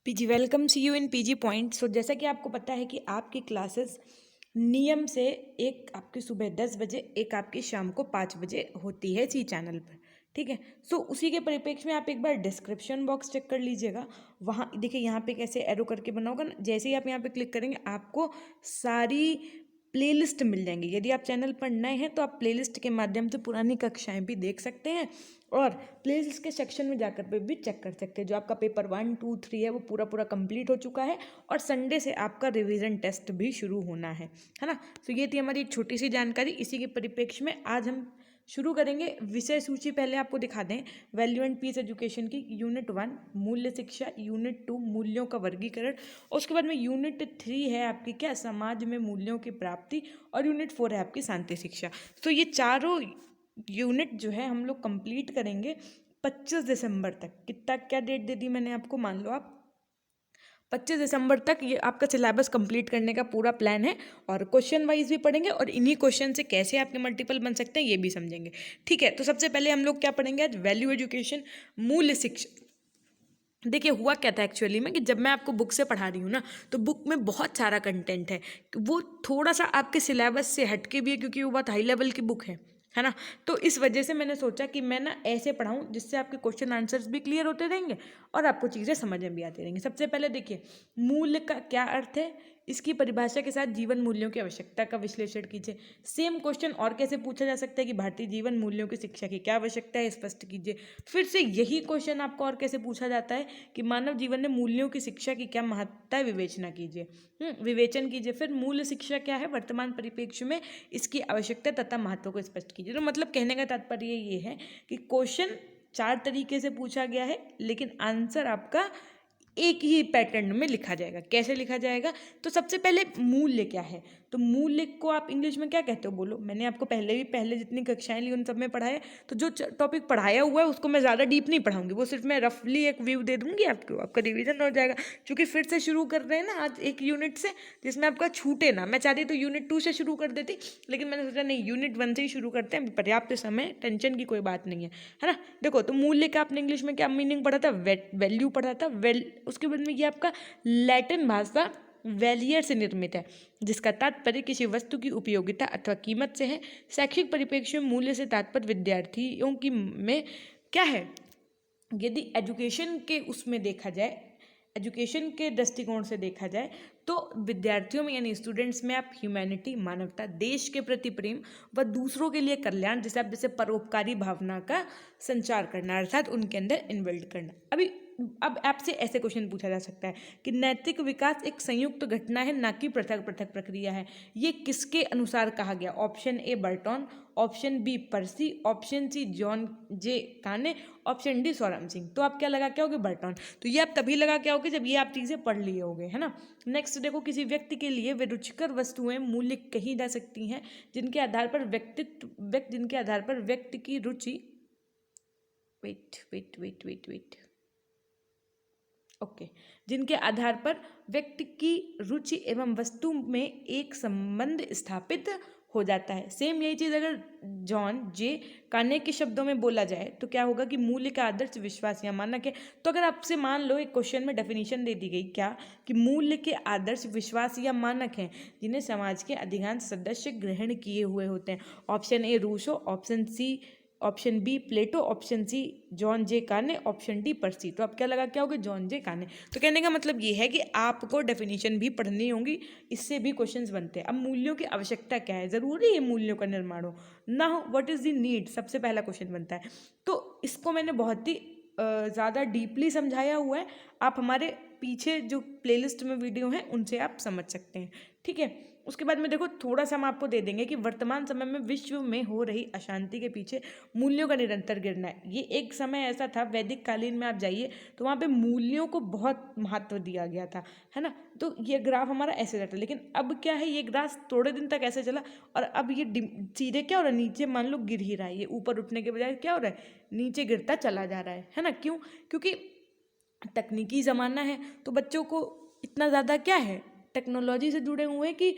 PG welcome see you in PG point. So जैसा कि आपको पता है कि आपकी क्लासेस नियम से एक आपकी सुबह 10 बजे, एक आपकी शाम को 5 बजे होती है सी चैनल पर। ठीक है। सो उसी के परिप्रेक्ष्य में आप एक बार डिस्क्रिप्शन बॉक्स चेक कर लीजिएगा। वहाँ देखिए, यहाँ पे कैसे एरो करके बना होगा ना, जैसे ही आप यहाँ पे क्लिक करेंगे आपको सारी प्लेलिस्ट मिल जाएंगी। यदि आप चैनल पर नए हैं तो आप प्लेलिस्ट के माध्यम से पुरानी कक्षाएं भी देख सकते हैं और प्लेलिस्ट के सेक्शन में जाकर पे भी चेक कर सकते हैं। जो आपका पेपर 1, 2, 3 है वो पूरा पूरा कंप्लीट हो चुका है और संडे से आपका रिवीजन टेस्ट भी शुरू होना है ना। तो ये थी हमारी एक छोटी सी जानकारी। इसी के परिप्रेक्ष्य में आज हम शुरू करेंगे विषय सूची। पहले आपको दिखा दें, वैल्यू एंड पीस एजुकेशन की यूनिट 1 मूल्य शिक्षा, यूनिट 2 मूल्यों का वर्गीकरण, और उसके बाद में यूनिट 3 है आपकी क्या, समाज में मूल्यों की प्राप्ति, और यूनिट 4 है आपकी शांति शिक्षा। तो ये चारों यूनिट जो है हम लोग कंप्लीट करेंगे 25 दिसंबर तक। कितना क्या डेट दे दी मैंने आपको, मान लो आप 25 दिसंबर तक ये आपका सिलेबस कंप्लीट करने का पूरा प्लान है। और क्वेश्चन वाइज भी पढ़ेंगे और इन्हीं क्वेश्चन से कैसे आपके मल्टीपल बन सकते हैं ये भी समझेंगे। ठीक है, तो सबसे पहले हम लोग क्या पढ़ेंगे आज, वैल्यू एजुकेशन, मूल्य शिक्षा। देखिए हुआ क्या था एक्चुअली में कि जब मैं आपको बुक से पढ़ा रही हूँ ना, तो बुक में बहुत सारा कंटेंट है, वो थोड़ा सा आपके सिलेबस से हटके भी है क्योंकि वो बहुत हाई लेवल की बुक है ना। तो इस वजह से मैंने सोचा कि मैं ना ऐसे पढ़ाऊँ जिससे आपके क्वेश्चन आंसर्स भी क्लियर होते रहेंगे और आपको चीज़ें समझ में भी आती रहेंगी। सबसे पहले देखिए, मूल्य का क्या अर्थ है, इसकी परिभाषा के साथ जीवन मूल्यों की आवश्यकता का विश्लेषण कीजिए। सेम क्वेश्चन और कैसे पूछा जा सकता है कि भारतीय जीवन मूल्यों की शिक्षा की क्या आवश्यकता है, स्पष्ट कीजिए। फिर से यही क्वेश्चन आपको और कैसे पूछा जाता है कि मानव जीवन में मूल्यों की शिक्षा की क्या महत्ता है, विवेचना कीजिए, विवेचन कीजिए। फिर मूल्य शिक्षा क्या है वर्तमान परिप्रेक्ष्य में, इसकी आवश्यकता तथा महत्व को स्पष्ट कीजिए। तो मतलब कहने का तात्पर्य ये है कि क्वेश्चन 4 तरीके से पूछा गया है लेकिन आंसर आपका एक ही पैटर्न में लिखा जाएगा। कैसे लिखा जाएगा, तो सबसे पहले मूल्य क्या है, तो मूल्य को आप इंग्लिश में क्या कहते हो बोलो। मैंने आपको पहले जितनी कक्षाएं ली उन सब में पढ़ाया है, तो जो टॉपिक पढ़ाया हुआ है उसको मैं ज़्यादा डीप नहीं पढ़ाऊंगी, वो सिर्फ मैं रफली एक व्यू दे दूंगी आपको, आपका रिवीजन हो जाएगा। क्योंकि फिर से शुरू कर रहे हैं ना आज एक यूनिट से जिसमें आपका छूटे ना। मैं चाहती तो यूनिट 2 से शुरू कर देती, लेकिन मैंने सोचा नहीं, यूनिट 1 से ही शुरू करते हैं, पर्याप्त समय, टेंशन की कोई बात नहीं है ना। देखो, तो मूल्य का आपने इंग्लिश में क्या मीनिंग पढ़ा था, वैल्यू पढ़ा था। उसके बाद में ये आपका लैटिन भाषा वैलियर से निर्मित है, जिसका तात्पर्य किसी वस्तु की उपयोगिता अथवा कीमत से है। शैक्षिक परिप्रेक्ष्य में मूल्य से तात्पर्य विद्यार्थियों की में क्या है, यदि एजुकेशन के उसमें देखा जाए, एजुकेशन के दृष्टिकोण से देखा जाए, तो विद्यार्थियों में यानी स्टूडेंट्स में आप ह्यूमैनिटी, मानवता, देश के प्रति प्रेम व दूसरों के लिए कल्याण, जैसे परोपकारी भावना का संचार करना, अर्थात उनके अंदर इनबिल्ड करना। अब आपसे ऐसे क्वेश्चन पूछा जा सकता है कि नैतिक विकास एक संयुक्त घटना है, ना कि पृथक पृथक प्रक्रिया है। ये किसके अनुसार कहा गया, option A Burton, option B Percy, option C John J Kane, option D सोराम Singh. तो आप क्या लगा के आओगे, बर्टन। तो ये आप तभी लगा के आओगे जब ये आप चीज़ें पढ़ लिए होगे, है ना। नेक्स्ट देखो, किसी व्यक्ति के लिए वे रुचिकर वस्तुएं मूल्य कही जा सकती हैं जिनके आधार पर व्यक्ति की रुचि, वेट ओके, जिनके आधार पर व्यक्ति की रुचि एवं वस्तु में एक संबंध स्थापित हो जाता है। सेम यही चीज़ अगर जॉन जे काने के शब्दों में बोला जाए तो क्या होगा कि मूल्य का आदर्श विश्वास या मानक है। तो अगर आपसे मान लो एक क्वेश्चन में डेफिनेशन दे दी गई क्या, कि मूल्य के आदर्श विश्वास या मानक हैं जिन्हें समाज के अधिकांश सदस्य ग्रहण किए हुए होते हैं। Option A Rousseau, option B Plato, option C John J Kane, option D पर्सी। तो आप क्या लगा क्या होगे, जॉन जे काने। तो कहने का मतलब ये है कि आपको डेफिनेशन भी पढ़नी होगी, इससे भी क्वेश्चंस बनते हैं। अब मूल्यों की आवश्यकता क्या है, ज़रूरी है मूल्यों का निर्माण हो ना हो, व्हाट इज़ द नीड, सबसे पहला क्वेश्चन बनता है। तो इसको मैंने बहुत ही ज़्यादा डीपली समझाया हुआ है, आप हमारे पीछे जो प्लेलिस्ट में वीडियो हैं उनसे आप समझ सकते हैं। ठीक है, उसके बाद में देखो थोड़ा सा हम आपको दे देंगे कि वर्तमान समय में विश्व में हो रही अशांति के पीछे मूल्यों का निरंतर गिरना है। ये एक समय ऐसा था, वैदिक कालीन में आप जाइए तो वहाँ पे मूल्यों को बहुत महत्व दिया गया था, है ना। तो ये ग्राफ हमारा ऐसे रहता है, लेकिन अब क्या है, ये ग्राफ थोड़े दिन तक ऐसे चला और अब ये सीधे क्या हो रहा है, नीचे मान लो गिर ही रहा है। ये ऊपर उठने के बजाय क्या हो रहा है, नीचे गिरता चला जा रहा है ना। क्यों, क्योंकि तकनीकी ज़माना है, तो बच्चों को इतना ज़्यादा क्या है, टेक्नोलॉजी से जुड़े हुए हैं कि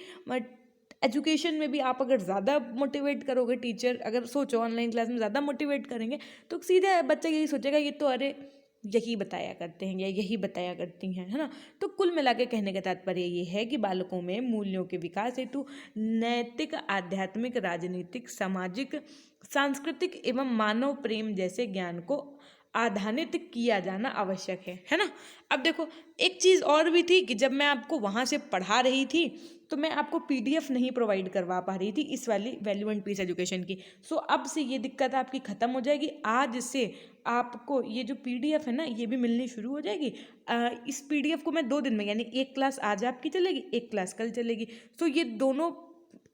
एजुकेशन में भी आप अगर ज़्यादा मोटिवेट करोगे, टीचर अगर सोचो ऑनलाइन क्लास में ज़्यादा मोटिवेट करेंगे तो सीधे बच्चा यही सोचेगा ये तो अरे यही बताया करते हैं या यही बताया करती हैं, है ना। तो कुल मिला के कहने का तात्पर्य ये है कि बालकों में मूल्यों के विकास हेतु नैतिक, आध्यात्मिक, राजनीतिक, सामाजिक, सांस्कृतिक एवं मानव प्रेम जैसे ज्ञान को आधानित किया जाना आवश्यक है ना। अब देखो एक चीज़ और भी थी कि जब मैं आपको वहाँ से पढ़ा रही थी तो मैं आपको पीडीएफ नहीं प्रोवाइड करवा पा रही थी इस वाली वैल्यू एंड पीस एजुकेशन की। सो अब से ये दिक्कत आपकी ख़त्म हो जाएगी। आज से आपको ये जो पीडीएफ है ना ये भी मिलनी शुरू हो जाएगी। इस पीडीएफ को मैं 2 दिन में, यानी एक क्लास आज आपकी चलेगी, एक क्लास कल चलेगी। सो ये दोनों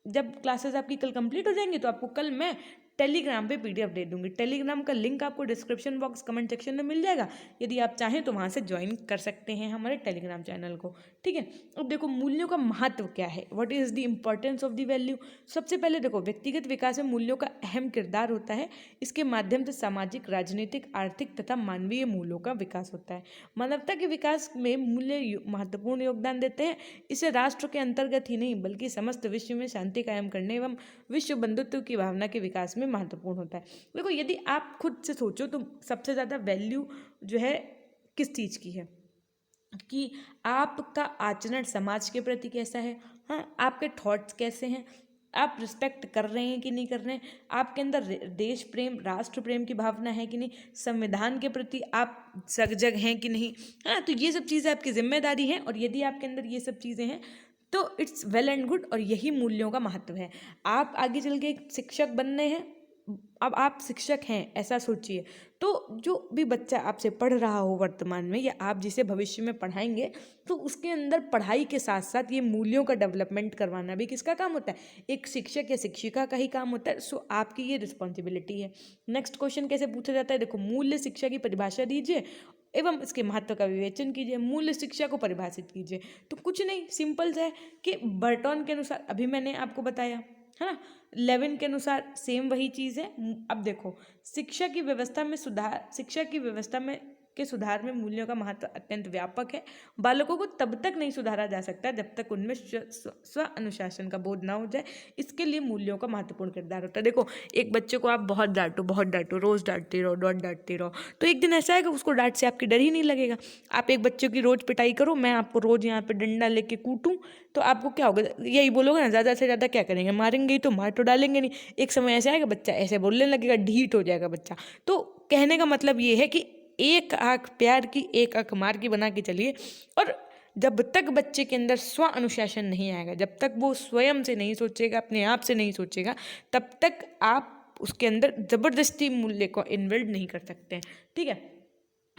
जब क्लासेस आपकी कल कंप्लीट हो जाएंगी तो आपको कल मैं टेलीग्राम पे पीडीएफ दे दूंगी। टेलीग्राम का लिंक आपको डिस्क्रिप्शन बॉक्स कमेंट सेक्शन में मिल जाएगा। यदि आप चाहें तो वहाँ से ज्वाइन कर सकते हैं हमारे टेलीग्राम चैनल को, ठीक है। अब देखो मूल्यों का महत्व क्या है, what is the importance of the value. सबसे पहले देखो व्यक्तिगत विकास में मूल्यों का अहम किरदार होता है। इसके माध्यम से सामाजिक, राजनीतिक, आर्थिक तथा मानवीय मूल्यों का विकास होता है। मानवता के विकास में मूल्य महत्वपूर्ण योगदान देते हैं। इसे राष्ट्र के अंतर्गत ही नहीं बल्कि समस्त विश्व में शांति कायम करने एवं विश्व बंधुत्व की भावना के विकास में महत्वपूर्ण होता है। देखो यदि आप खुद से सोचो तो सबसे ज़्यादा वैल्यू जो है किस चीज़ की है कि आपका आचरण समाज के प्रति कैसा है, हाँ आपके थॉट्स कैसे हैं, आप रिस्पेक्ट कर रहे हैं कि नहीं कर रहे हैं, आपके अंदर देश प्रेम, राष्ट्र प्रेम की भावना है कि नहीं, संविधान के प्रति आप सजग हैं कि नहीं, है ना। तो ये सब चीज़ें आपकी जिम्मेदारी हैं और यदि आपके अंदर ये सब चीज़ें हैं तो इट्स वेल एंड गुड और यही मूल्यों का महत्व है। आप आगे चल के एक शिक्षक बनने हैं, अब आप शिक्षक हैं ऐसा सोचिए, तो जो भी बच्चा आपसे पढ़ रहा हो वर्तमान में या आप जिसे भविष्य में पढ़ाएंगे तो उसके अंदर पढ़ाई के साथ साथ ये मूल्यों का डेवलपमेंट करवाना भी किसका काम होता है, एक शिक्षक या शिक्षिका का ही काम होता है। सो आपकी ये रिस्पॉन्सिबिलिटी है। नेक्स्ट क्वेश्चन कैसे पूछा जाता है, देखो मूल्य शिक्षा की परिभाषा दीजिए एवं इसके महत्व का विवेचन कीजिए। मूल्य शिक्षा को परिभाषित कीजिए। तो कुछ नहीं, सिंपल सा है कि बर्टन के अनुसार अभी मैंने आपको बताया है ना, लेविन के अनुसार सेम वही चीज़ है। अब देखो शिक्षा की व्यवस्था में सुधार, शिक्षा की व्यवस्था में के सुधार में मूल्यों का महत्व अत्यंत व्यापक है। बालकों को तब तक नहीं सुधारा जा सकता जब तक उनमें स्व अनुशासन का बोध ना हो जाए। इसके लिए मूल्यों का महत्वपूर्ण किरदार होता है। देखो एक बच्चे को आप बहुत डांटो, रोज़ डांटते रहो, तो एक दिन ऐसा आएगा उसको डांट से आपकी डर ही नहीं लगेगा। आप एक बच्चे की रोज़ पिटाई करो, मैं आपको रोज़ यहाँ पे डंडा लेके कूटूँ तो आपको क्या होगा, यही बोलोगे ना, ज़्यादा से ज़्यादा क्या करेंगे, मारेंगे ही तो, मार तो डालेंगे नहीं। एक समय ऐसे आएगा बच्चा ऐसे बोलने लगेगा, ढीठ हो जाएगा बच्चा। तो कहने का मतलब ये है कि एक आंख प्यार की, एक आंख मार की बना के चलिए। और जब तक बच्चे के अंदर स्व अनुशासन नहीं आएगा, जब तक वो स्वयं से नहीं सोचेगा, अपने आप से नहीं सोचेगा, तब तक आप उसके अंदर जबरदस्ती मूल्य को इन्बिल्ड नहीं कर सकते हैं, ठीक है।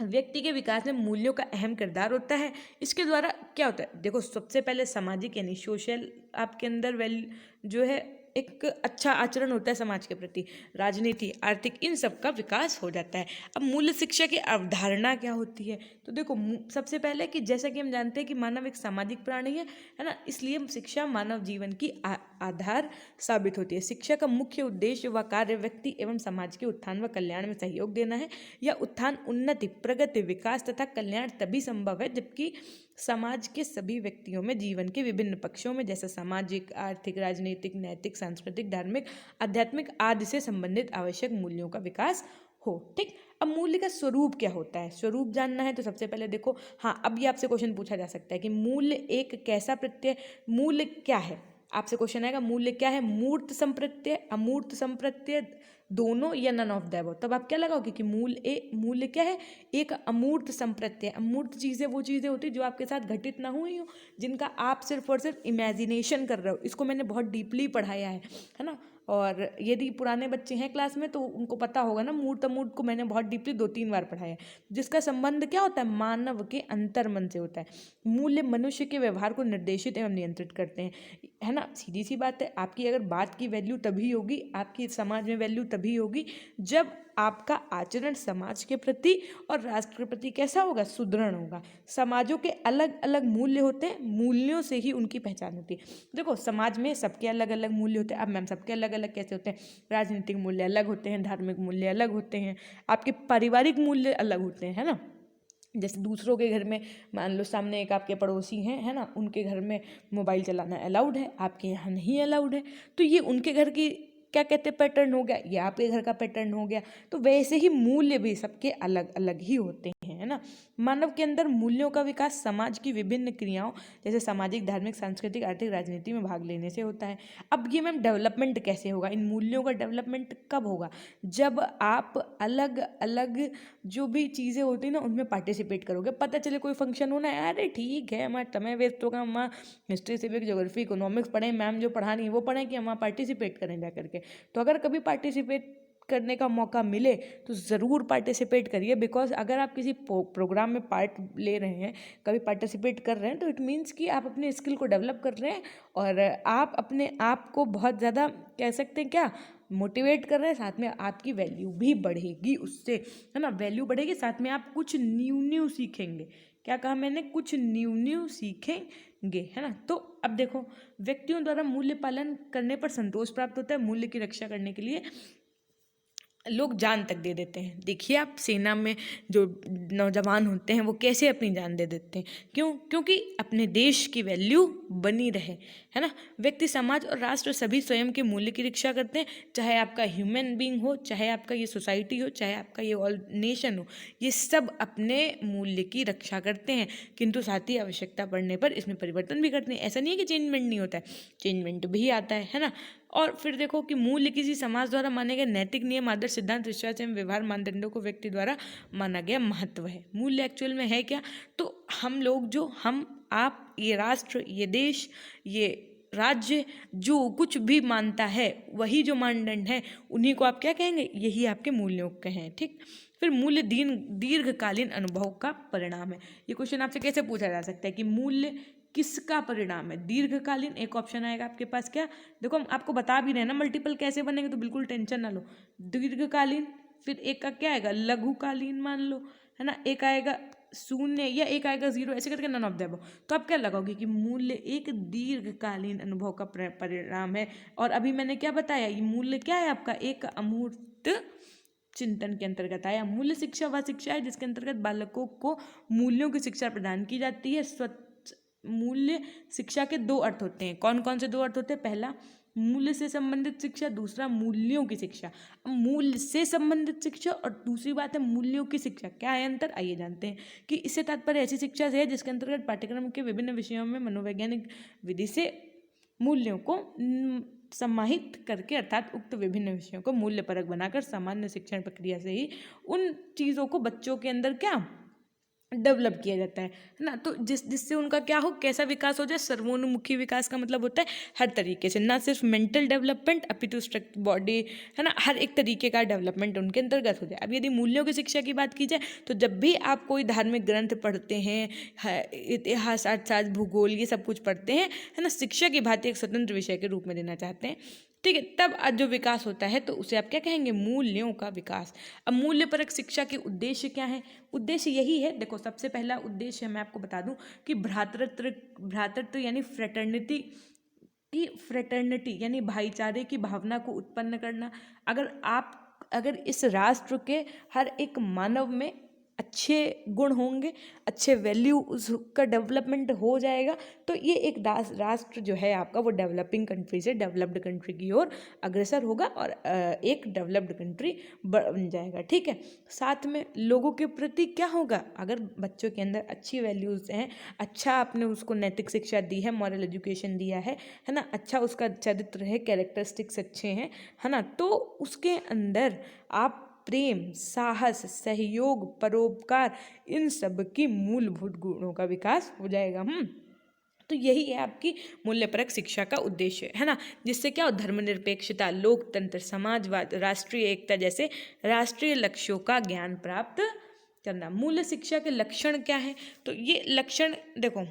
व्यक्ति के विकास में मूल्यों का अहम किरदार होता है। इसके द्वारा क्या होता है, देखो सबसे पहले सामाजिक यानी सोशल आपके अंदर वैल्यू जो है, एक अच्छा आचरण होता है समाज के प्रति, राजनीति, आर्थिक, इन सब का विकास हो जाता है। अब मूल्य शिक्षा की अवधारणा क्या होती है, तो देखो सबसे पहले कि जैसा कि हम जानते हैं कि मानव एक सामाजिक प्राणी है ना, इसलिए शिक्षा मानव जीवन की आधार साबित होती है। शिक्षा का मुख्य उद्देश्य व कार्य व्यक्ति एवं समाज के उत्थान व कल्याण में सहयोग देना है। यह उत्थान, उन्नति, प्रगति, विकास तथा कल्याण तभी संभव है जबकि समाज के सभी व्यक्तियों में जीवन के विभिन्न पक्षों में जैसे सामाजिक, आर्थिक, राजनीतिक, नैतिक, सांस्कृतिक, धार्मिक, आध्यात्मिक आदि से संबंधित आवश्यक मूल्यों का विकास हो, ठीक। अब मूल्य का स्वरूप क्या होता है, स्वरूप जानना है तो सबसे पहले देखो, हाँ अब ये आपसे क्वेश्चन पूछा जा सकता है कि मूल्य एक कैसा प्रत्यय, मूल्य क्या है, आपसे क्वेश्चन आएगा मूल्य क्या है, मूर्त संप्रत्यय, अमूर्त संप्रत्यय, दोनों या नन ऑफ द अबव। तब आप क्या लगाओगे कि मूल्य क्या है, एक अमूर्त संप्रत्यय। अमूर्त चीज़ें वो चीज़ें होती है जो आपके साथ घटित ना हुई हो, जिनका आप सिर्फ और सिर्फ इमेजिनेशन कर रहे हो। इसको मैंने बहुत डीपली पढ़ाया है ना। और यदि पुराने बच्चे हैं क्लास में तो उनको पता होगा ना, मूर्त अमूर्त को मैंने बहुत डीपली 2-3 बार पढ़ाया है, जिसका संबंध क्या होता है, मानव के अंतर्मन से होता है। मूल्य मनुष्य के व्यवहार को निर्देशित एवं नियंत्रित करते हैं, है ना। सीधी सी बात है, आपकी अगर बात की वैल्यू तभी होगी, आपकी समाज में वैल्यू तभी होगी जब आपका आचरण समाज के प्रति और राष्ट्र के प्रति कैसा होगा, सुदृढ़ होगा। समाजों के अलग अलग मूल्य होते हैं, मूल्यों से ही उनकी पहचान होती है। देखो समाज में सबके अलग अलग मूल्य होते हैं। अब मैम सबके अलग अलग कैसे होते हैं, राजनीतिक मूल्य अलग होते हैं, धार्मिक मूल्य अलग होते हैं, आपके पारिवारिक मूल्य अलग होते हैं, है ना। जैसे दूसरों के घर में मान लो सामने एक आपके पड़ोसी हैं, है ना, उनके घर में मोबाइल चलाना अलाउड है, आपके यहाँ नहीं अलाउड है, तो ये उनके घर की क्या कहते हैं पैटर्न हो गया, ये आपके घर का पैटर्न हो गया। तो वैसे ही मूल्य भी सबके अलग अलग ही होते हैं, है है ना। मानव के अंदर मूल्यों का विकास समाज की विभिन्न क्रियाओं जैसे सामाजिक, धार्मिक, सांस्कृतिक, आर्थिक, राजनीति में भाग लेने से होता है। अब ये मैम डेवलपमेंट कैसे होगा, इन मूल्यों का डेवलपमेंट कब होगा, जब आप अलग अलग जो भी चीज़ें होती हैं ना उनमें पार्टिसिपेट करोगे। पता चले कोई फंक्शन होना है, अरे ठीक है हमारा समय वेस्ट होगा, हम हिस्ट्री, सिविक, ज्योग्राफी, इकोनॉमिक्स पढ़ें, मैम जो पढ़ा रही है वो पढ़ें कि हम वहाँ पार्टिसिपेट करें जा करके। तो अगर कभी पार्टिसिपेट करने का मौका मिले तो ज़रूर पार्टिसिपेट करिए, बिकॉज अगर आप किसी प्रोग्राम में पार्ट ले रहे हैं, कभी पार्टिसिपेट कर रहे हैं, तो इट मीन्स कि आप अपने स्किल को डेवलप कर रहे हैं और आप अपने आप को बहुत ज़्यादा कह सकते हैं क्या मोटिवेट कर रहे हैं। साथ में आपकी वैल्यू भी बढ़ेगी उससे, है ना, वैल्यू बढ़ेगी, साथ में आप कुछ न्यू सीखेंगे। क्या कहा मैंने, कुछ न्यू सीखेंगे, है ना। तो अब देखो, व्यक्तियों द्वारा मूल्य पालन करने पर संतोष प्राप्त होता है। मूल्य की रक्षा करने के लिए लोग जान तक दे देते हैं। देखिए आप सेना में जो नौजवान होते हैं वो कैसे अपनी जान दे देते हैं, क्यों, क्योंकि अपने देश की वैल्यू बनी रहे, है ना। व्यक्ति, समाज और राष्ट्र सभी स्वयं के मूल्य की रक्षा करते हैं, चाहे आपका ह्यूमन बीइंग हो, चाहे आपका ये सोसाइटी हो, चाहे आपका ये ऑल नेशन हो, ये सब अपने मूल्य की रक्षा करते हैं, किंतु साथ ही आवश्यकता पड़ने पर इसमें परिवर्तन भी करते हैं। ऐसा नहीं है कि चेंजमेंट नहीं होता है, चेंजमेंट भी आता है ना। और फिर देखो कि मूल्य किसी समाज द्वारा माने गए नैतिक नियम, आदर्श, सिद्धांत, विश्वास एवं व्यवहार मानदंडों को व्यक्ति द्वारा माना गया महत्व है। मूल्य एक्चुअल में है क्या, तो हम लोग जो आप, ये राष्ट्र, ये देश, ये राज्य जो कुछ भी मानता है, वही जो मानदंड है उन्हीं को आप क्या कहेंगे, यही आपके मूल्यों के हैं, ठीक। फिर मूल्य दीर्घकालीन अनुभव का परिणाम है। ये क्वेश्चन आपसे कैसे पूछा जा सकता है कि मूल्य किसका परिणाम है, दीर्घकालीन। एक ऑप्शन आएगा आपके पास, क्या, देखो हम आपको बता भी रहे हैं ना मल्टीपल कैसे बनेंगे, तो बिल्कुल टेंशन ना लो। दीर्घकालीन, फिर एक का क्या आएगा, लघुकालीन मान लो, है ना, एक आएगा शून्य या एक आएगा जीरो, ऐसे करके नन ऑफ द अबव। तो आप क्या लगाओगे कि मूल्य एक दीर्घकालीन अनुभव का परिणाम है। और अभी मैंने क्या बताया, ये मूल्य क्या है आपका, एक अमूर्त चिंतन के अंतर्गत आया। मूल्य शिक्षा वह शिक्षा है जिसके अंतर्गत बालकों को मूल्यों की शिक्षा प्रदान की जाती है। मूल्य शिक्षा के दो अर्थ होते हैं, कौन कौन से दो अर्थ होते हैं, पहला मूल्य से संबंधित शिक्षा, दूसरा मूल्यों की शिक्षा। मूल्य से संबंधित शिक्षा और दूसरी बात है मूल्यों की शिक्षा, क्या है अंतर, आइए जानते हैं। कि इससे तात्पर्य ऐसी शिक्षा से है जिसके अंतर्गत पाठ्यक्रम के विभिन्न विषयों में मनोवैज्ञानिक विधि से मूल्यों को समाहित करके, अर्थात उक्त विभिन्न विषयों को मूल्यपरक बनाकर सामान्य शिक्षण प्रक्रिया से ही उन चीज़ों को बच्चों के अंदर क्या डेवलप किया जाता है ना। तो जिससे उनका क्या हो, कैसा विकास हो जाए, सर्वोन्मुखी विकास का मतलब होता है हर तरीके से, ना सिर्फ मेंटल डेवलपमेंट अपितु स्ट्रक्चर बॉडी, है ना, हर एक तरीके का डेवलपमेंट उनके अंतर्गत हो जाए। अब यदि मूल्यों की शिक्षा की बात की जाए तो जब भी आप कोई धार्मिक ग्रंथ पढ़ते हैं, इतिहास, अर्थशास्त्र, भूगोल, ये सब कुछ पढ़ते हैं, है ना, शिक्षा की भांति एक स्वतंत्र विषय के रूप में देना चाहते हैं, ठीक है, तब जो विकास होता है तो उसे आप क्या कहेंगे, मूल्यों का विकास। अब मूल्यपरक शिक्षा के उद्देश्य क्या है, उद्देश्य यही है, देखो सबसे पहला उद्देश्य मैं आपको बता दूं कि भ्रातृत्व यानी फ्रेटर्निटी यानी भाईचारे की भावना को उत्पन्न करना। अगर इस राष्ट्र के हर एक मानव में अच्छे गुण होंगे, अच्छे वैल्यू उसका डेवलपमेंट हो जाएगा, तो ये एक राष्ट्र जो है आपका वो डेवलपिंग कंट्री से डेवलप्ड कंट्री की ओर अग्रसर होगा और एक डेवलप्ड कंट्री बन जाएगा, ठीक है। साथ में लोगों के प्रति क्या होगा, अगर बच्चों के अंदर अच्छी वैल्यूज़ हैं, अच्छा आपने उसको नैतिक शिक्षा दी है, मॉरल एजुकेशन दिया है ना, अच्छा उसका चरित्र है, कैरेक्टरिस्टिक्स अच्छे हैं, है ना, तो उसके अंदर आप प्रेम, साहस, सहयोग, परोपकार, इन सब की मूलभूत गुणों का विकास हो जाएगा। तो यही है आपकी मूल्यपरक शिक्षा का उद्देश्य, है ना, जिससे क्या हो, धर्मनिरपेक्षता, लोकतंत्र, समाजवाद, राष्ट्रीय एकता जैसे राष्ट्रीय लक्ष्यों का ज्ञान प्राप्त करना। मूल्य शिक्षा के लक्षण क्या है, तो ये लक्षण देखो,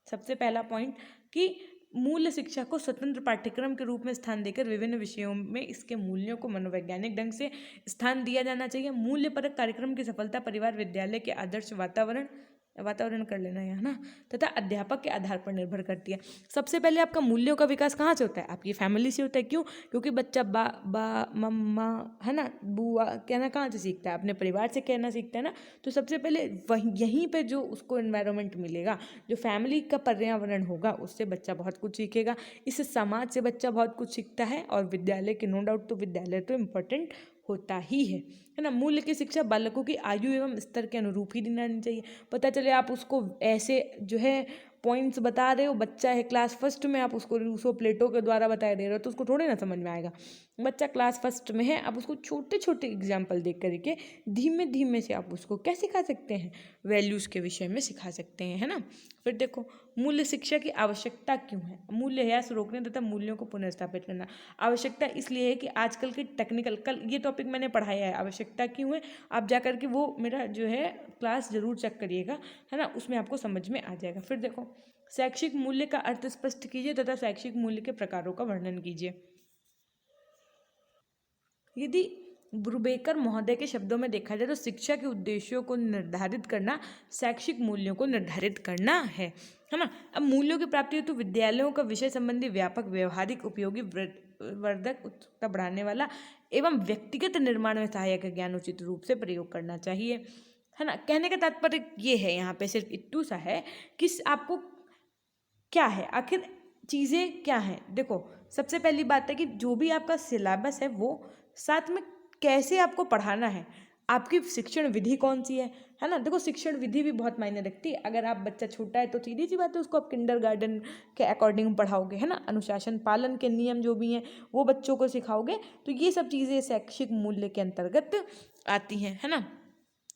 सबसे पहला पॉइंट कि मूल्य शिक्षा को स्वतंत्र पाठ्यक्रम के रूप में स्थान देकर विभिन्न विषयों में इसके मूल्यों को मनोवैज्ञानिक ढंग से स्थान दिया जाना चाहिए। मूल्यपरक कार्यक्रम की सफलता परिवार, विद्यालय के आदर्श वातावरण कर लेना है ना, तथा अध्यापक के आधार पर निर्भर करती है। सबसे पहले आपका मूल्यों का विकास कहाँ से होता है, आपकी फैमिली से होता है। क्यों, क्योंकि बच्चा बा मम्मा, है ना, बुआ कहना कहाँ से सीखता है, अपने परिवार से कहना सीखता है ना। तो सबसे पहले यहीं पे जो उसको एनवायरनमेंट मिलेगा, जो फैमिली का पर्यावरण होगा, उससे बच्चा बहुत कुछ सीखेगा। इस समाज से बच्चा बहुत कुछ सीखता है। और विद्यालय के नो डाउट, तो विद्यालय तो इम्पोर्टेंट होता ही है ना। मूल्य की शिक्षा बालकों की आयु एवं स्तर के अनुरूप ही देनी चाहिए। पता चले आप उसको ऐसे जो है पॉइंट्स बता रहे हो, बच्चा है क्लास फर्स्ट में, आप उसको रूसो प्लेटो के द्वारा बताए दे रहे हो, तो उसको थोड़े ना समझ में आएगा। बच्चा क्लास फर्स्ट में है, आप उसको छोटे छोटे एग्जाम्पल देख करके धीमे धीमे से आप उसको क्या सिखा सकते हैं, वैल्यूज़ के विषय में सिखा सकते हैं, है ना। फिर देखो मूल्य शिक्षा की आवश्यकता क्यों है। मूल्य ह्रास रोकने तथा मूल्यों को पुनर्स्थापित करना। आवश्यकता इसलिए है कि आजकल के टेक्निकल, कल ये टॉपिक मैंने पढ़ाया है, आवश्यकता क्यों है, आप जा करके वो मेरा जो है क्लास जरूर चेक करिएगा, है ना, उसमें आपको समझ में आ जाएगा। फिर देखो शैक्षिक मूल्य का अर्थ स्पष्ट कीजिए तथा शैक्षिक मूल्य के प्रकारों का वर्णन कीजिए। यदि ब्रूबेकर महोदय के शब्दों में देखा जाए तो शिक्षा के उद्देश्यों को निर्धारित करना शैक्षिक मूल्यों को निर्धारित करना है ना। अब मूल्यों की प्राप्ति हेतु विद्यालयों का विषय संबंधी व्यापक व्यवहारिक उपयोगी वर्धक उत्सुकता बढ़ाने वाला एवं व्यक्तिगत निर्माण में सहायक ज्ञान उचित रूप से प्रयोग करना चाहिए, है ना। कहने का तात्पर्य ये है यहाँ पे सिर्फ इतना सा है कि आपको क्या है, आखिर चीज़ें क्या हैं। देखो सबसे पहली बात है कि जो भी आपका सिलेबस है वो साथ में कैसे आपको पढ़ाना है, आपकी शिक्षण विधि कौन सी है ना। देखो शिक्षण विधि भी बहुत मायने रखती है। अगर आप बच्चा छोटा है तो सीधी सी बात है उसको आप किंडरगार्टन के अकॉर्डिंग पढ़ाओगे, है ना, अनुशासन पालन के नियम जो भी हैं वो बच्चों को सिखाओगे, तो ये सब चीज़ें शैक्षिक मूल्य के अंतर्गत आती हैं, है ना।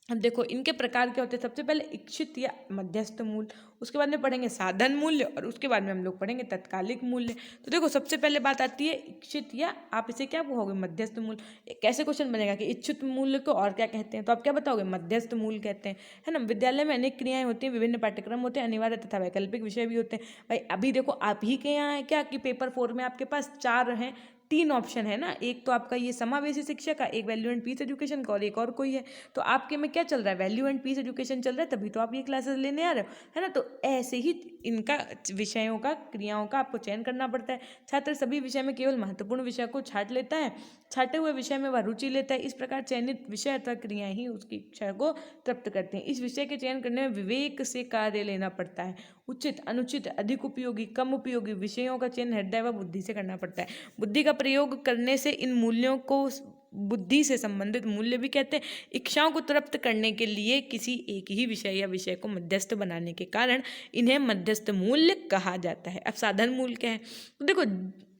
अब देखो इनके प्रकार क्या होते हैं। सबसे पहले इच्छित या मध्यस्थ मूल्य, उसके बाद में पढ़ेंगे साधन मूल्य, और उसके बाद में हम लोग पढ़ेंगे तत्कालिक मूल्य। तो देखो सबसे पहले बात आती है इच्छित या आप इसे क्या कहोगे, मध्यस्थ मूल्य। कैसे क्वेश्चन बनेगा कि इच्छित मूल्य को और क्या कहते हैं, तो आप क्या बताओगे, मध्यस्थ मूल्य कहते हैं, है ना। विद्यालय में अनेक क्रियाएं होती हैं, विभिन्न पाठ्यक्रम होते हैं, अनिवार्य तथा वैकल्पिक विषय भी होते हैं। भाई अभी देखो आप ही के यहाँ है क्या कि पेपर 4 में आपके पास 4 हैं, 3 ऑप्शन है ना, एक तो आपका ये समावेशी शिक्षा का, एक वैल्यू एंड पीस एजुकेशन का, और एक और कोई है। तो आपके में क्या चल रहा है, वैल्यू एंड पीस एजुकेशन चल रहा है, तभी तो आप ये क्लासेस लेने आ रहे हो, है ना। तो ऐसे ही इनका विषयों का, क्रियाओं का आपको चयन करना पड़ता है। छात्र सभी विषय में केवल महत्वपूर्ण विषय को छांट लेता है, छाटे हुए विषय में वह रुचि लेता है। इस प्रकार चयनित विषय अथवा क्रियाएं ही उसकी इच्छा को तृप्त करते हैं। इस विषय के चयन करने में विवेक से कार्य लेना पड़ता है। उचित, अनुचित, अधिक उपयोगी, कम उपयोगी विषयों का चयन हृदय व बुद्धि से करना पड़ता है। बुद्धि का प्रयोग करने से इन मूल्यों को, बुद्धि से संबंधित मूल्य भी कहते हैं, इच्छाओं को तृप्त करने के लिए किसी एक ही विषय या विषय को मध्यस्थ बनाने के कारण इन्हें मध्यस्थ मूल्य कहा जाता है। अब साधन मूल्य क्या है, तो देखो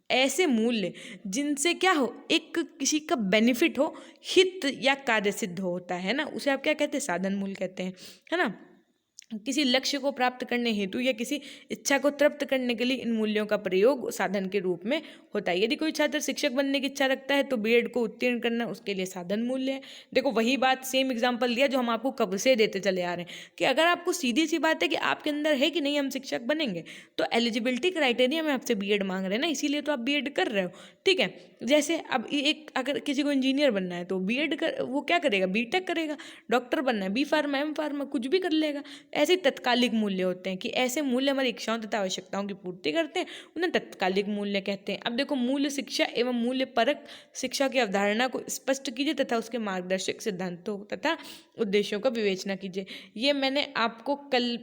ऐसे मूल्य जिनसे क्या हो, एक किसी का बेनिफिट हो, हित या कार्य सिद्ध होता है ना, उसे आप क्या कहते हैं, साधन मूल्य कहते हैं, है ना। किसी लक्ष्य को प्राप्त करने हेतु या किसी इच्छा को तृप्त करने के लिए इन मूल्यों का प्रयोग साधन के रूप में होता है। यदि कोई छात्र शिक्षक बनने की इच्छा रखता है तो बीएड को उत्तीर्ण करना उसके लिए साधन मूल्य है। देखो वही बात, सेम एग्जांपल दिया जो हम आपको कब से देते चले आ रहे हैं कि अगर आपको सीधी सी बात है कि आपके अंदर है कि नहीं हम शिक्षक बनेंगे, तो एलिजिबिलिटी क्राइटेरिया में आपसे बीएड मांग रहे हैं ना, इसीलिए तो आप बीएड कर रहे हो, ठीक है। जैसे अब एक अगर किसी को इंजीनियर बनना है तो बीएड कर, वो क्या करेगा, बीटेक करेगा। डॉक्टर बनना है, बी फार्मा, एम फार्मा, कुछ भी कर लेगा। ऐसे तत्कालिक मूल्य होते हैं कि ऐसे मूल्य हमारी इच्छाओं तथा आवश्यकताओं की पूर्ति करते हैं, उन्हें तत्कालिक मूल्य कहते हैं। अब देखो मूल्य शिक्षा एवं मूल्य परक शिक्षा की अवधारणा को स्पष्ट कीजिए तथा उसके मार्गदर्शक सिद्धांतों तथा उद्देश्यों का विवेचना कीजिए। ये मैंने आपको कल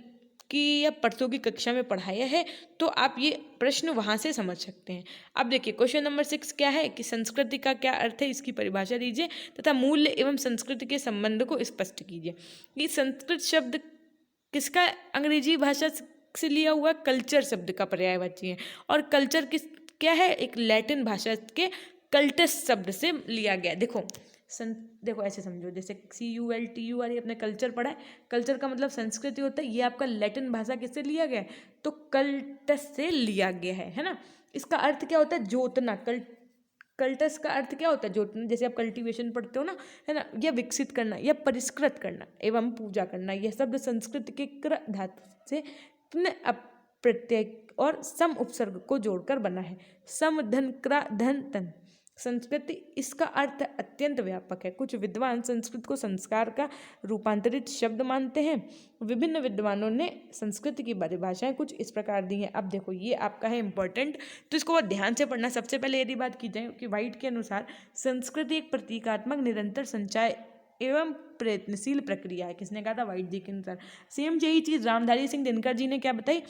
की या परसों की कक्षा में पढ़ाया है, तो आप ये प्रश्न वहाँ से समझ सकते हैं। अब देखिए क्वेश्चन नंबर 6 क्या है कि संस्कृति का क्या अर्थ है, इसकी परिभाषा दीजिए तथा मूल्य एवं संस्कृति के संबंध को स्पष्ट कीजिए। ये संस्कृत शब्द किसका अंग्रेजी भाषा से लिया हुआ, कल्चर शब्द का पर्यायवाची है, और कल्चर किस क्या है, एक लैटिन भाषा के कल्टस शब्द से लिया गया। देखो ऐसे समझो, जैसे CULTUR ये अपने कल्चर पढ़ा है, कल्चर का मतलब संस्कृति होता है, ये आपका लैटिन भाषा किससे लिया गया है, तो कल्टस से लिया गया है ना। इसका अर्थ क्या होता है, जोतना। कल्टस का अर्थ क्या होता है, जोतना। जैसे आप कल्टीवेशन पढ़ते हो ना, है ना, या विकसित करना या परिष्कृत करना एवं पूजा करना, यह शब्द संस्कृत के क्र धातु से प्रत्यय और सम उपसर्ग को जोड़कर बना है। सम धन क्रा धन तन संस्कृति, इसका अर्थ अत्यंत व्यापक है। कुछ विद्वान संस्कृत को संस्कार का रूपांतरित शब्द मानते हैं। विभिन्न विद्वानों ने संस्कृति की परिभाषाएं कुछ इस प्रकार दी हैं। अब देखो ये आपका है इंपॉर्टेंट, तो इसको ध्यान से पढ़ना। सबसे पहले यदि बात की जाए कि वाइट के अनुसार संस्कृति एक प्रतीकात्मक निरंतर संचय एवं प्रयत्नशील प्रक्रिया है। किसने कहा था, वाइट जी के अनुसार। सेम यही चीज रामधारी सिंह दिनकर जी ने क्या बताई,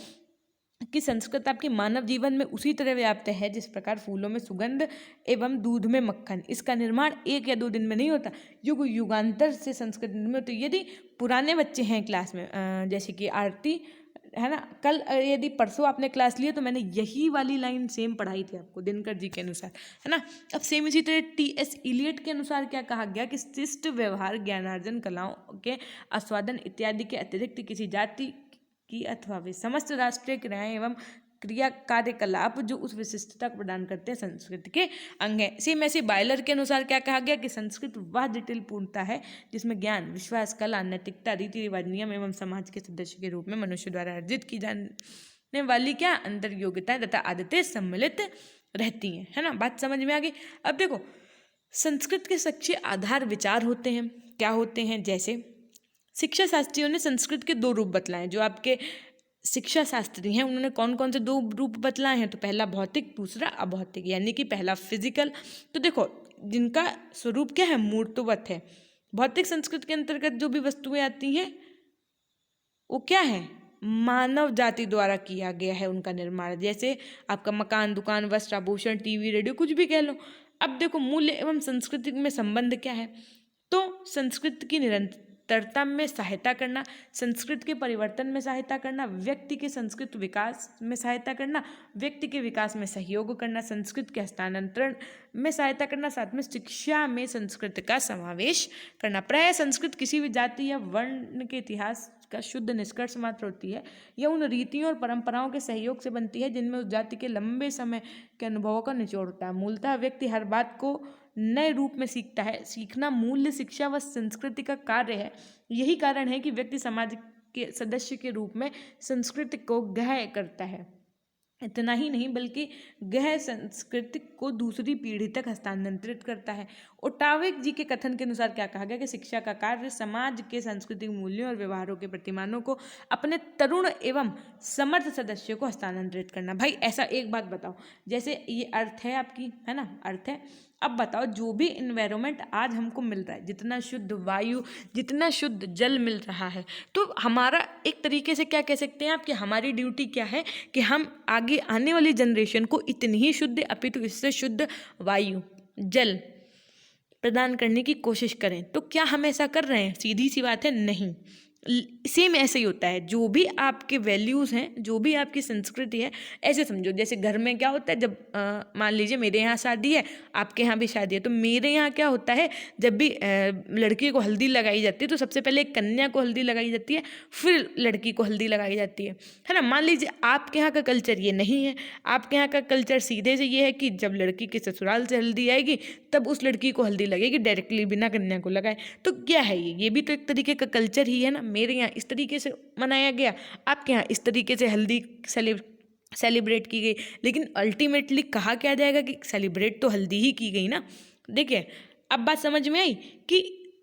कि संस्कृत आपके मानव जीवन में उसी तरह व्याप्त है जिस प्रकार फूलों में सुगंध एवं दूध में मक्खन। इसका निर्माण 1 या 2 दिन में नहीं होता, युग युगांतर से संस्कृत में होती है। यदि पुराने बच्चे हैं क्लास में, जैसे कि आरती है ना, कल यदि परसों आपने क्लास लिया तो मैंने यही वाली लाइन सेम पढ़ाई थी आपको दिनकर जी के अनुसार, है ना। अब सेम इसी तरह टी.एस. इलियट के अनुसार क्या कहा गया कि शिष्ट व्यवहार, ज्ञानार्जन, कलाओं के आस्वादन इत्यादि के अतिरिक्त किसी जाति की अथवा वे समस्त राष्ट्रीय क्रियाएं एवं क्रिया कार्यकलाप जो उस विशिष्टता को प्रदान करते हैं संस्कृत के अंग है। सेम ऐसे बायलर के अनुसार क्या कहा गया कि संस्कृत वह जटिल पूर्णता है जिसमें ज्ञान, विश्वास, कला, नैतिकता, रीति रिवाज, नियम एवं समाज के सदस्य के रूप में मनुष्य द्वारा अर्जित की जाने वाली क्या अंतर योग्यताएं तथा आदतें सम्मिलित रहती हैं, है ना। बात समझ में आ गई। अब देखो संस्कृत के सच्चे आधार विचार होते हैं, क्या होते हैं, जैसे शिक्षा शास्त्रियों ने संस्कृत के 2 रूप बतलाए। जो आपके शिक्षा शास्त्री हैं उन्होंने कौन कौन से 2 रूप बतलाए हैं, तो पहला भौतिक, दूसरा अभौतिक, यानी कि पहला फिजिकल। तो देखो जिनका स्वरूप क्या है, मूर्तवत है। भौतिक संस्कृत के अंतर्गत जो भी वस्तुएं आती हैं वो क्या है, मानव जाति द्वारा किया गया है उनका निर्माण, जैसे आपका मकान, दुकान, वस्त्र, आभूषण, टीवी, रेडियो, कुछ भी कह लो। अब देखो मूल्य एवं संस्कृति में संबंध क्या है, तो संस्कृत की निरंतरता में सहायता करना, संस्कृत के परिवर्तन में सहायता करना, व्यक्ति के संस्कृत विकास में सहायता करना, व्यक्ति के विकास में सहयोग करना, संस्कृत के हस्तांतरण में सहायता करना, साथ में शिक्षा में संस्कृत का समावेश करना। प्रायः संस्कृत किसी भी जाति या वर्ण के इतिहास का शुद्ध निष्कर्ष मात्र होती है। यह उन रीतियों और परंपराओं के सहयोग से बनती है जिनमें उस जाति के लंबे समय के अनुभवों का निचोड़ होता है। मूलतः व्यक्ति हर बात को नए रूप में सीखता है। सीखना मूल्य, शिक्षा व संस्कृति का कार्य है। यही कारण है कि व्यक्ति समाज के सदस्य के रूप में संस्कृति को गहन करता है। इतना ही नहीं बल्कि गहन संस्कृति को दूसरी पीढ़ी तक हस्तांतरित करता है। ओटाविक जी के कथन के अनुसार क्या कहा गया कि शिक्षा का कार्य समाज के सांस्कृतिक मूल्यों और व्यवहारों के प्रतिमानों को अपने तरुण एवं समर्थ सदस्यों को हस्तांतरित करना। भाई ऐसा एक बात बताओ, जैसे ये अर्थ है आपकी, है ना, अर्थ है। अब बताओ जो भी इन्वायरमेंट आज हमको मिल रहा है, जितना शुद्ध वायु, जितना शुद्ध जल मिल रहा है, तो हमारा एक तरीके से क्या कह सकते हैं आप कि हमारी ड्यूटी क्या है कि हम आगे आने वाली जनरेशन को इतनी ही शुद्ध अपितु इससे शुद्ध वायु, जल प्रदान करने की कोशिश करें। तो क्या हम ऐसा कर रहे हैं? सीधी सी बात है, नहीं। सेम ऐसे ही होता है, जो भी आपके वैल्यूज़ हैं, जो भी आपकी संस्कृति है, ऐसे समझो जैसे घर में क्या होता है, जब मान लीजिए मेरे यहाँ शादी है, आपके यहाँ भी शादी है, तो मेरे यहाँ क्या होता है, जब भी लड़की को हल्दी लगाई जाती है तो सबसे पहले कन्या को हल्दी लगाई जाती है, फिर लड़की को हल्दी लगाई जाती है ना। मान लीजिए आपके यहाँ का कल्चर ये नहीं है। आपके यहाँ का कल्चर सीधे से ये है कि जब लड़की के ससुराल से हल्दी आएगी तब उस लड़की को हल्दी लगेगी, डायरेक्टली बिना कन्या को लगाए। तो क्या है ये भी तो एक तरीके का कल्चर ही है ना। मेरे यहाँ इस तरीके से मनाया गया, आपके यहाँ इस तरीके से हल्दी सेलिब्रेट की गई, लेकिन अल्टीमेटली कहा क्या जाएगा कि सेलिब्रेट तो हल्दी ही की गई ना। देखिए अब बात समझ में आई कि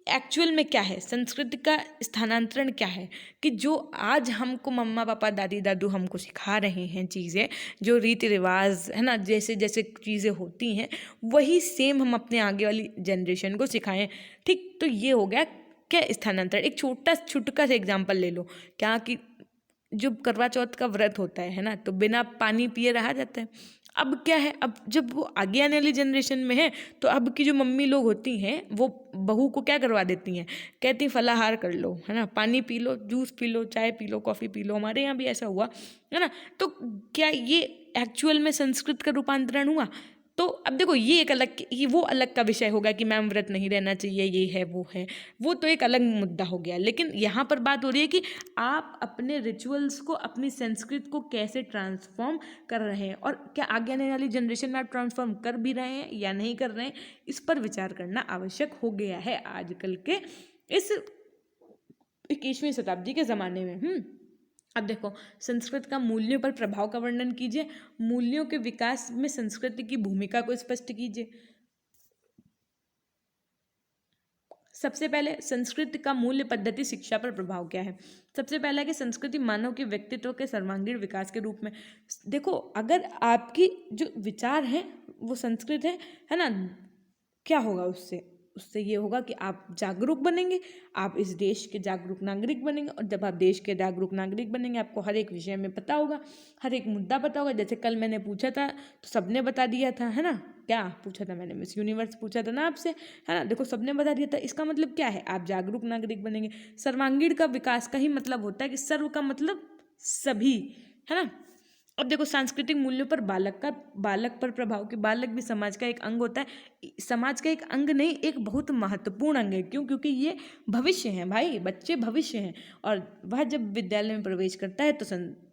एक्चुअल में क्या है, संस्कृति का स्थानांतरण क्या है, कि जो आज हमको मम्मा पापा दादी दादू हमको सिखा रहे हैं चीज़ें, जो रीति रिवाज है ना, जैसे जैसे चीज़ें होती हैं वही सेम हम अपने आगे वाली जनरेशन को सिखाएं। ठीक, तो ये हो गया क्या स्थानांतरण। एक छोटा छुटका सा एग्जाम्पल ले लो, क्या कि जो करवा चौथ का व्रत होता है ना, तो बिना पानी पिए रहा जाता है। अब क्या है, अब जब वो आगे आने वाली जनरेशन में है तो अब की जो मम्मी लोग होती हैं वो बहू को क्या करवा देती हैं, कहती फलाहार कर लो, है ना, पानी P low, juice P low, चाय P low, coffee P low. हमारे यहाँ भी ऐसा हुआ है ना। तो क्या ये एक्चुअल में संस्कृत का रूपांतरण हुआ? तो अब देखो ये एक अलग, ये वो अलग का विषय होगा कि मैम व्रत नहीं रहना चाहिए, ये है वो तो एक अलग मुद्दा हो गया। लेकिन यहाँ पर बात हो रही है कि आप अपने रिचुअल्स को, अपनी संस्कृति को कैसे ट्रांसफॉर्म कर रहे हैं, और क्या आगे आने वाली जनरेशन में आप ट्रांसफॉर्म कर भी रहे हैं या नहीं कर रहे हैं, इस पर विचार करना आवश्यक हो गया है आजकल के इस 21वीं शताब्दी के ज़माने में। अब देखो संस्कृत का मूल्यों पर प्रभाव का वर्णन कीजिए। मूल्यों के विकास में संस्कृति की भूमिका को स्पष्ट कीजिए। सबसे पहले संस्कृति का मूल्य पद्धति शिक्षा पर प्रभाव क्या है। सबसे पहला है कि संस्कृति मानव के व्यक्तित्व के सर्वांगीण विकास के रूप में। देखो अगर आपकी जो विचार है वो संस्कृत है ना, क्या होगा उससे, उससे ये होगा कि आप जागरूक बनेंगे, आप इस देश के जागरूक नागरिक बनेंगे। और जब आप देश के जागरूक नागरिक बनेंगे, आपको हर एक विषय में पता होगा, हर एक मुद्दा पता होगा। जैसे कल मैंने पूछा था तो सबने बता दिया था, है ना। क्या पूछा था मैंने? मिस यूनिवर्स पूछा था ना आपसे, है ना। देखो सबने बता दिया था। इसका मतलब क्या है? आप जागरूक नागरिक बनेंगे। सर्वांगीण का विकास का ही मतलब होता है कि सर्व का मतलब सभी, है ना। अब देखो सांस्कृतिक मूल्यों पर बालक पर प्रभाव, कि बालक भी समाज का एक अंग होता है। समाज का एक अंग नहीं, एक बहुत महत्वपूर्ण अंग है। क्यों? क्योंकि ये भविष्य है भाई, बच्चे भविष्य हैं। और वह जब विद्यालय में प्रवेश करता है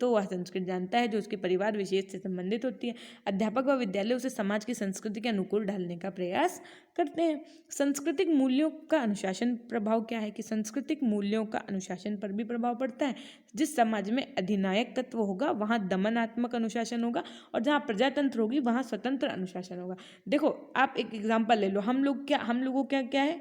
तो वह संस्कृत जानता है जो उसके परिवार विशेष से संबंधित होती है। अध्यापक व विद्यालय उसे समाज की संस्कृति के अनुकूल ढालने का प्रयास करते हैं। सांस्कृतिक मूल्यों का अनुशासन प्रभाव क्या है? कि सांस्कृतिक मूल्यों का अनुशासन पर भी प्रभाव पड़ता है। जिस समाज में अधिनायक तत्व होगा वहाँ दमनात्मक अनुशासन होगा, और जहाँ प्रजातंत्र होगी वहाँ स्वतंत्र अनुशासन होगा। देखो आप एक एग्जाम्पल ले लो, हम लोगों क्या क्या है?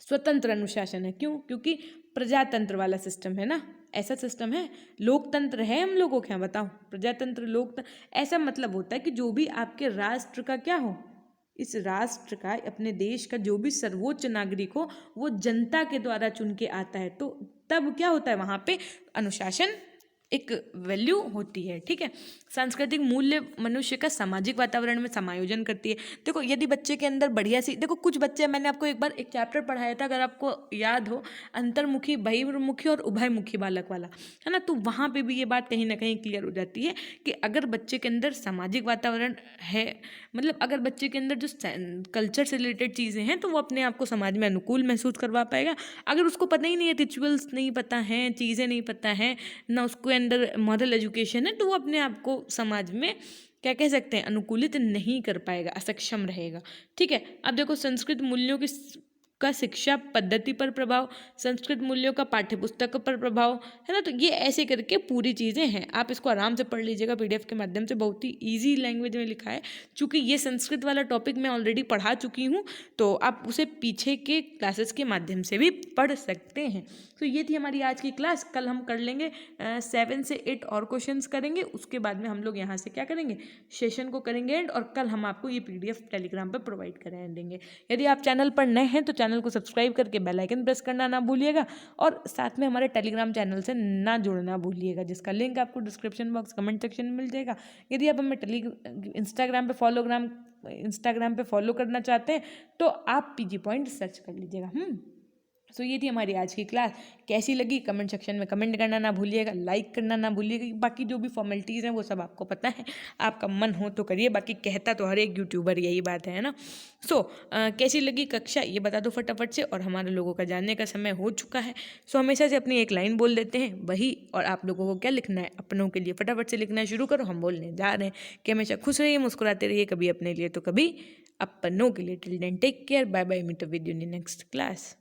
स्वतंत्र अनुशासन है। क्यों? क्योंकि प्रजातंत्र वाला सिस्टम है ना, ऐसा सिस्टम है। लोकतंत्र है हम लोगों के यहाँ, बताओ। प्रजातंत्र, लोकतंत्र, ऐसा मतलब होता है कि जो भी आपके राष्ट्र का क्या हो, इस राष्ट्र का, अपने देश का जो भी सर्वोच्च नागरिक हो, वो जनता के द्वारा चुन के आता है। तो तब क्या होता है? वहाँ पे अनुशासन एक वैल्यू होती है, ठीक है। सांस्कृतिक मूल्य मनुष्य का सामाजिक वातावरण में समायोजन करती है। देखो यदि बच्चे के अंदर बढ़िया सी, देखो कुछ बच्चे, मैंने आपको एक बार एक चैप्टर पढ़ाया था, अगर आपको याद हो, अंतर्मुखी, बहिर्मुखी और उभयमुखी बालक वाला, है ना। तो वहाँ पे भी ये बात कहीं ना कहीं क्लियर हो जाती है कि अगर बच्चे के अंदर सामाजिक वातावरण है, मतलब अगर बच्चे के अंदर जो कल्चर से रिलेटेड चीज़ें हैं, तो वो अपने आप को समाज में अनुकूल महसूस करवा पाएगा। अगर उसको पता ही नहीं है, रिचुअल्स नहीं पता है, चीज़ें नहीं पता है ना, उसको अंदर मॉरल एजुकेशन है, तो वो अपने आप को समाज में क्या कह सकते हैं, अनुकूलित नहीं कर पाएगा, असक्षम रहेगा, ठीक है। अब देखो संस्कृत मूल्यों का शिक्षा पद्धति पर प्रभाव, संस्कृत मूल्यों का पाठ्यपुस्तक पर प्रभाव, है ना। तो ये ऐसे करके पूरी चीज़ें हैं, आप इसको आराम से पढ़ लीजिएगा, पीडीएफ के माध्यम से, बहुत ही ईजी लैंग्वेज में लिखा है। चूँकि ये संस्कृत वाला टॉपिक मैं ऑलरेडी पढ़ा चुकी हूँ, तो आप उसे पीछे के क्लासेस के माध्यम से भी पढ़ सकते हैं। तो ये थी हमारी आज की क्लास। कल हम कर लेंगे 7 से 8 और क्वेश्चंस करेंगे, उसके बाद में हम लोग यहाँ से क्या करेंगे, सेशन को करेंगे एंड, और कल हम आपको ये पीडीएफ टेलीग्राम पर प्रोवाइड करा देंगे। यदि आप चैनल पर नए हैं तो चैनल को सब्सक्राइब करके बेल आइकन प्रेस करना ना भूलिएगा, और साथ में हमारे टेलीग्राम चैनल से ना जुड़ना भूलिएगा, जिसका लिंक आपको डिस्क्रिप्शन बॉक्स, कमेंट सेक्शन में मिल जाएगा। यदि आप हमें इंस्टाग्राम पे फॉलो करना चाहते हैं तो आप पीजी पॉइंट सर्च कर लीजिएगा। सो ये थी हमारी आज की क्लास। कैसी लगी कमेंट सेक्शन में कमेंट करना ना भूलिएगा, लाइक करना ना भूलिएगा। बाकी जो भी फॉर्मेलिटीज़ हैं वो सब आपको पता है, आपका मन हो तो करिए, बाकी कहता तो हर एक यूट्यूबर यही बात है ना। कैसी लगी कक्षा ये बता दो फटाफट से, और हमारे लोगों का जानने का समय हो चुका है। हमेशा से अपनी एक लाइन बोल देते हैं वही, और आप लोगों को क्या लिखना है, अपनों के लिए फटाफट से लिखना शुरू करो। हम बोलने जा रहे हैं कि हमेशा खुश रहिए, मुस्कुराते रहिए, कभी अपने लिए तो कभी अपनों के लिए। Till then take care, bye bye, meet up with you in next class.